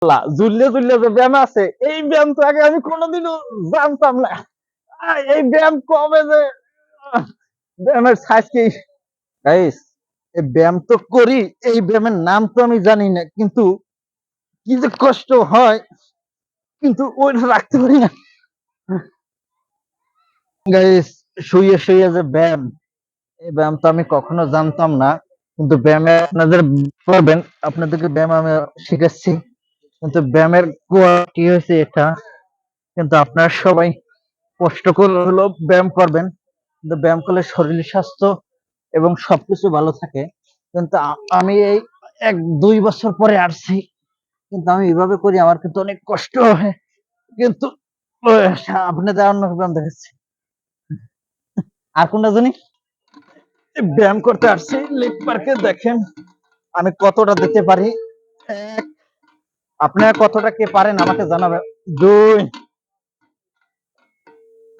ঝুললে ঝুললে যে ব্যায়াম আছে, এই ব্যায়াম তো আগে আমি কোনোদিনও জানতাম না। এই ব্যায়াম কবে যে ব্যায়ামের সাইজ কি গাইস, এই ব্যায়াম তো করি, এই ব্যায়ামের নাম তো আমি জানি না, কিন্তু কি যে কষ্ট হয়, কিন্তু ওইটা রাখতে পারি না গাইস। শুয়ে শুয়ে যে ব্যায়াম, এই ব্যায়াম তো আমি কখনো জানতাম না, কিন্তু ব্যায়ামে আপনাদের করবেন, আপনাদেরকে ব্যায়াম আমি শিখাচ্ছি, কিন্তু ব্যায়ামের কোয়ালিটি হয়েছে এটা, কিন্তু আপনারা সবাই কষ্ট করে হলেও ব্যায়াম করবেন, কিন্তু ব্যায়াম করলে শরীর স্বাস্থ্য এবং সবকিছু ভালো থাকে। কিন্তু আমি এই 1-2 বছর পরে আসছি, কিন্তু আমি এভাবে করি, আমার কিন্তু অনেক কষ্ট হয়, কিন্তু আপনাদের অন্য ব্যায়াম দেখাচ্ছি। আর কোনটা জানি ব্যায়াম করতে আসছি লেক পার্কে, দেখেন আমি কতটা দিতে পারি। এক, আপনারা কতটা কে পারেন আমাকে জানাবেন। 2,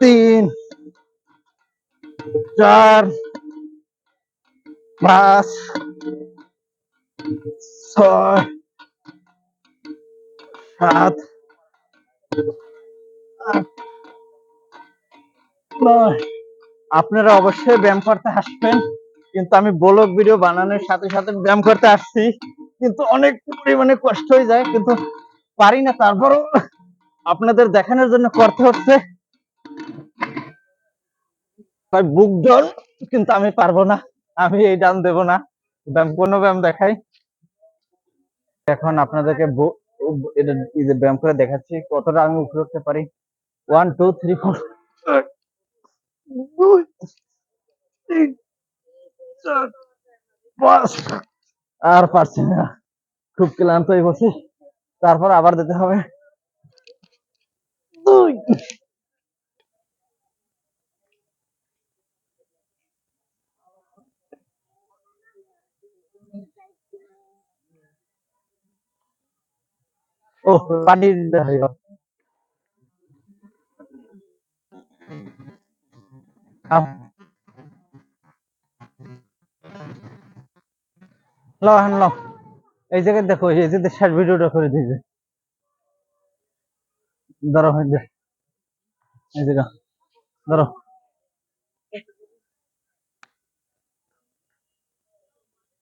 3, 4, 5, 6, 7, 8, 9। আপনারা অবশ্যই ব্যায়াম করতে আসবেন, কিন্তু আমি ব্লগ ভিডিও বানানোর সাথে সাথে ব্যায়াম করতে আসছি, কিন্তু অনেক পরিমাণে কষ্ট হয়ে যায়, কিন্তু পারি না, তারপরও আপনাদের দেখানোর জন্য করতে হচ্ছে। বুক ডন, কিন্তু আমি পারবো না, আমি এই ডান দেব না, ব্যায়াম কোনো ব্যায়াম দেখাই। এখন আপনাদেরকে ব্যায়াম করে দেখাচ্ছি কতটা আমি উপরে উঠতে পারি। 1, 2, 3, 4, 2, 3, 4, 5। আর পারছি না, খুব ক্লান্ত হয়ে বসি, তারপর আবার দিতে হবে। 2। ও পানির এই জায়গায় দেখো, এই যে শেষ ভিডিওটা করে দিয়েছে, ধরো এই জায়গা, ধরো